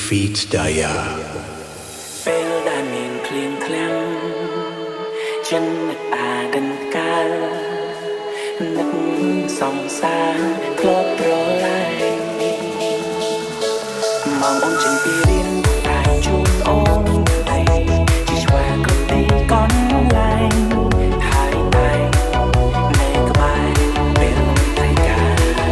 feet Daya ពេលដែលមានភ្លៀងធ្លាក់ចិននឹកអាកិនកាលនឹកសងសាធ្លាប់ប្រឡាយមកអូនចេញពីរៀនតែជូនអូនទៅជីស្វាក៏ទីកន្លែងហើយតែនៅក្បែរពេលថ្ងៃកាល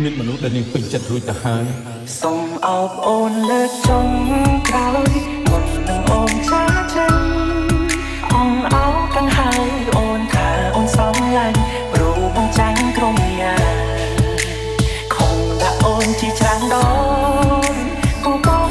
មានមនុស្សដែលនាងពេញចិត្តរួចទៅហើយសូមអបអូនលើកចុងក្រោយមុននឹងអូនចាចេញអងអោកាំងហើយអូនថាអូនសំឡាញ់ព្រោះបងចាញ់ក្រុមយ៉ាខំដាក់អូនជាច្រើនដងគូបង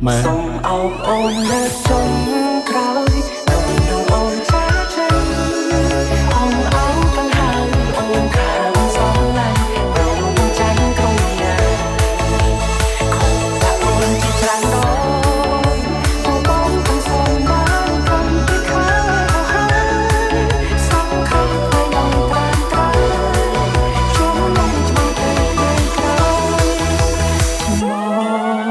ម៉ែ សូមអោបអូនលើកចុងក្រោយនំនឹងអូនចាចិនអងអោបបង្ហើយអូនថាអូនស្រឡាញ់ព្រោះអូនចាញ់ក្រុមញាខំថាអូនជាច្រើនដងអូនបងទាំងសូមបានកំពីខាងទៅហើយសងខំឲ្យអូនបានត្រូវជុំនំឆ្មៃទៅក្រោយមក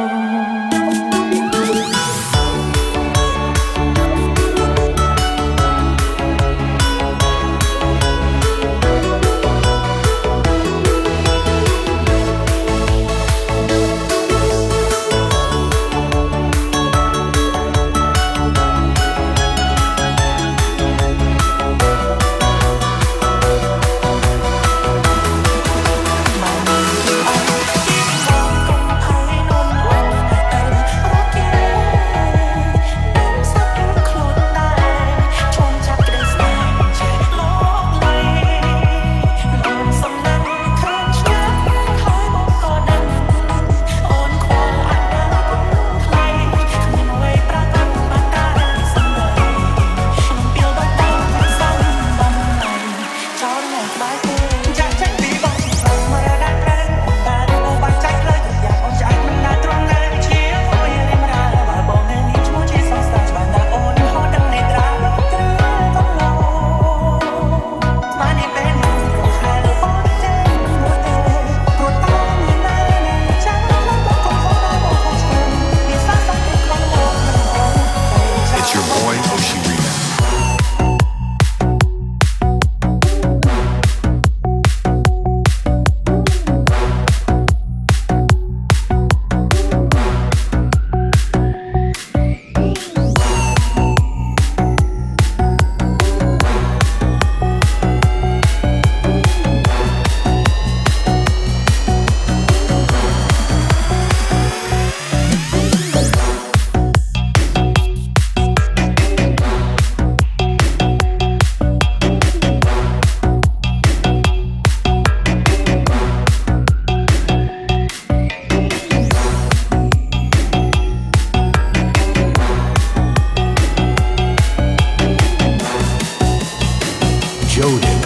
Jordan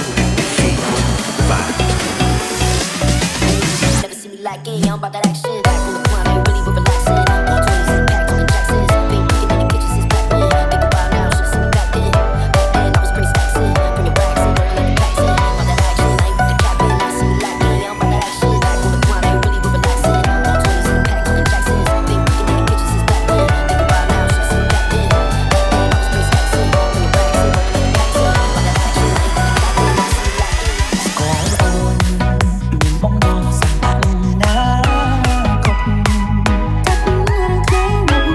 Feet Band. Never see me like it, I'm about that action. Back from the point, I ain't really with relaxing. All 20s in back, talking Jacksons. Been looking in the pictures since back then. Think about now, should've seen me back then. Back then, I was pretty staxing. Bring your bags in, don't let the packs in. All that action, I ain't with the cap in. Never see me like it, I'm about that action. Back from the point, I ain't really with relaxing. All 20s in back, talking Jacksons. Been looking in the pictures since back then. Think about now, should've seen me back then. Back then, I was pretty staxing. Bring your bags in, don't let the packs in. All that action, I ain't with the cap in. Never see me like it. ស្គាល់អូនមានបំណងសម្បត្តិណាគប់ចិត្តរឿងខ្លីមុន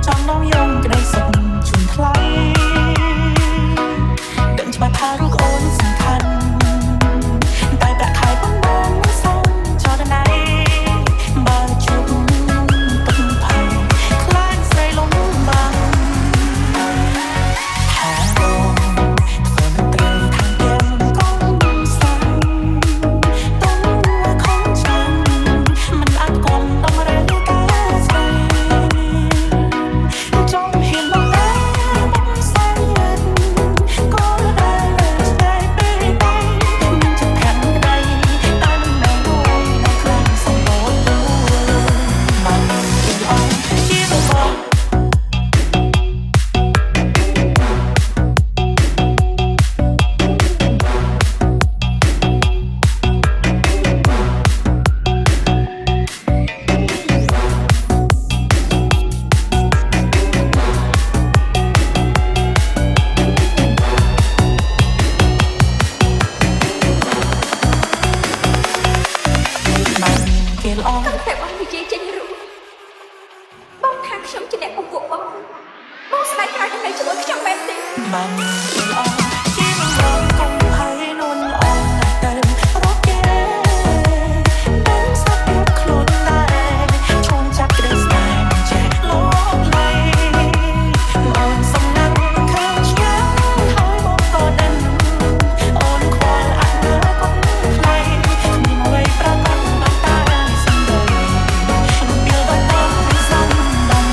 ចង់នាំយកក្តីសុខជូនថ្លៃដឹងច្បាស់ថារូបអូនសំខាន់តែប្រាក់ខែប៉ុន្មានមិនសមចរណៃបើជួបទឹកភ័យខ្លាចស្រីលំបាំងថាអូនធ្វើមិនត្រូវខាងទាំងកូនសាំតោះខំចាំមិនអាចគំដំរើកាស្រីចង់ហ៊ានមកណាបំសែនក៏ដែលស្ដីពេលតែមិនជិតខាងក្ដីតែមិននៅមួយនៅខ្លាំងសម្បូរមិនពីអងជាបង មិនគេល្អ តែបងនិយាយចេញរូបបងថាខ្ញុំជាអ្នកពពួកបងស្ដាយក្រោយតែជាមួយខ្ញុំបែបនេះ មិនគេល្អជាមិនរងកុំហើយនួនល្អតែរកគេបានសាប់យកខ្លួនដែរឈោងចាប់ក្តីស្នេហ៍ចេះលោកលៃអូនសំណាក់ខាងឆ្ងាយហើយបងក៏ដឹងអូនខ្វល់អនាគតខ្លីមានអ្វីប្រកាសបានតែសម្ដីពីដល់តាមសំដំ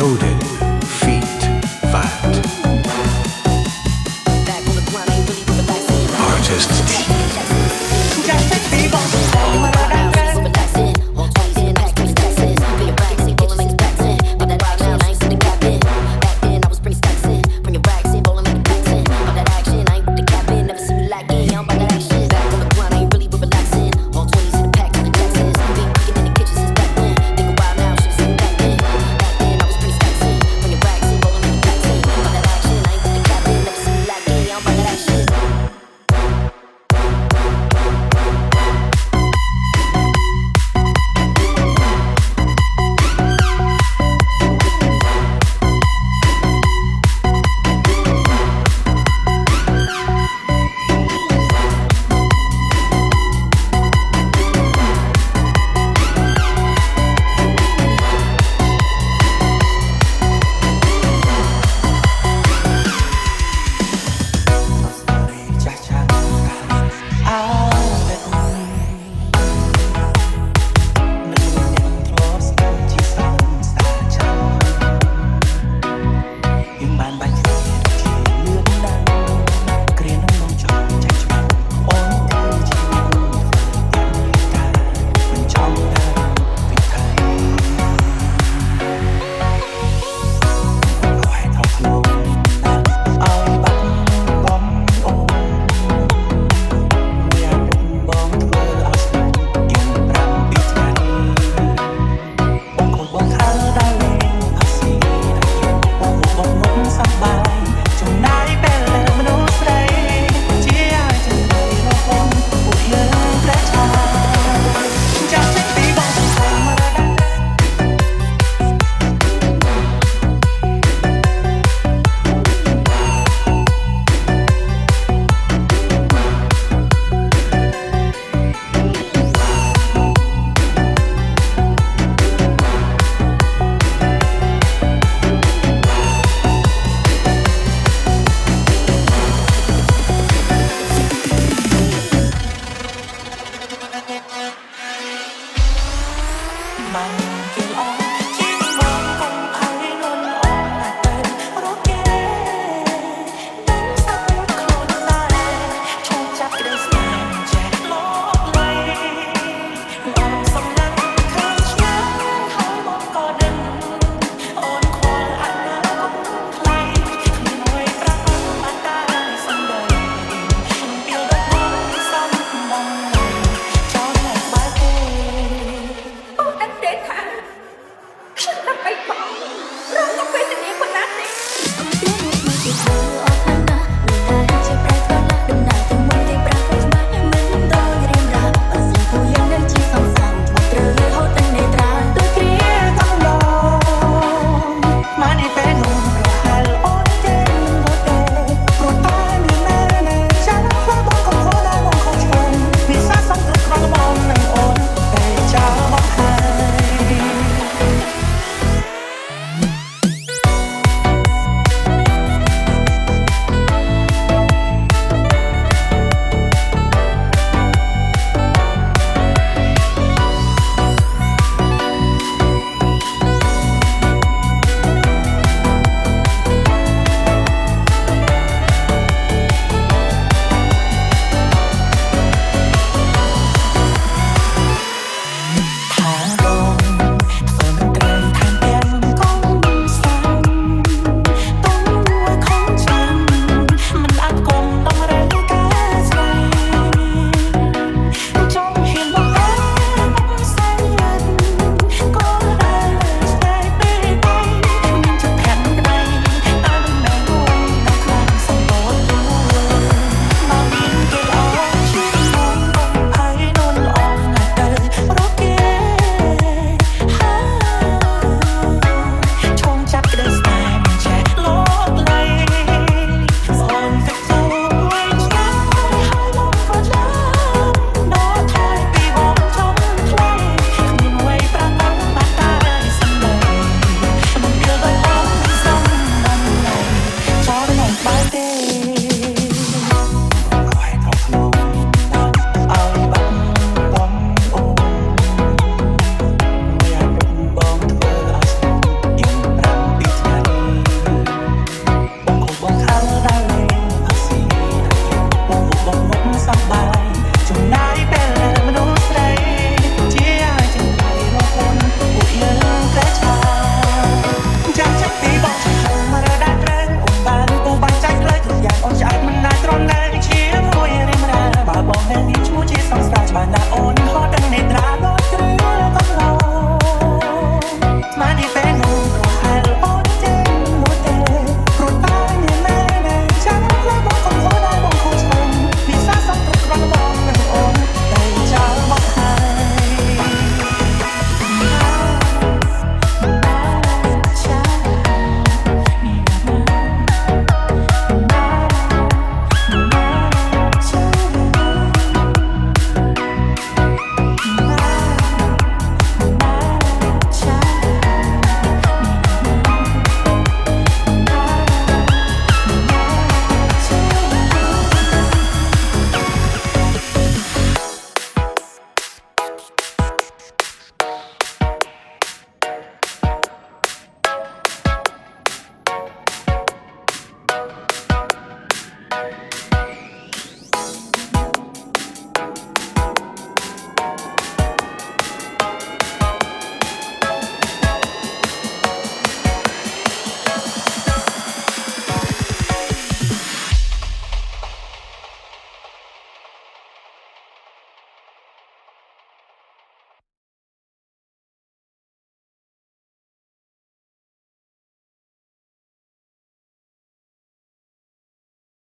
Loaded, feet fat. Back on the grind, ain't really been relaxing. Artist D. อยากเซ็กซี่บอกสาวมาระดับกัน Relaxing, on 20s and packs, pretty taxes. Bring your racks in, rolling, make it packs in. All that action, I ain't seen the cap in. Back then, I was pretty stacks in. Bring your racks in, rolling, make it packs in. All that action, I ain't with the cap in. Never see me lacking, I'm about that action. Back on the grind, ain't really been relaxing. On 20s and packs, pretty taxes. Been cooking in the kitchen since back then. Think a while now, should've seen back then. Back then, I was pretty stacks in. Bring your racks in, rolling, make it packs in. All that action, I ain't with the cap in. Never see me lacking, I'm about that action.ចាស់ចាំអើតែនឹងអ្នកធ្លាប់ស្គាល់ជាសំសាចាំយើងបានបាញ់គ្នាជាលឿនណាស់គ្រានឹងមកចង់ចាច់ច្បាស់អូនគឺជាមិនចង់ដើរពីថៃឲ្យថោកខ្លួនឲ្យបាត់បំអូន មានបងធ្វើឲ្យស្លាញ់យើង5 ពីថ្ងៃបងខូចបងខើដើរលេងផាស៊ីបងបងមុខសប្បាយចំណាយពេលលើមនុស្សស្រីជាឲ្យចំណៃរហូតពួកយើងប្រឆាចាំចិត្តពីបងសង្ស័យមរណៈ มันคืออ้อ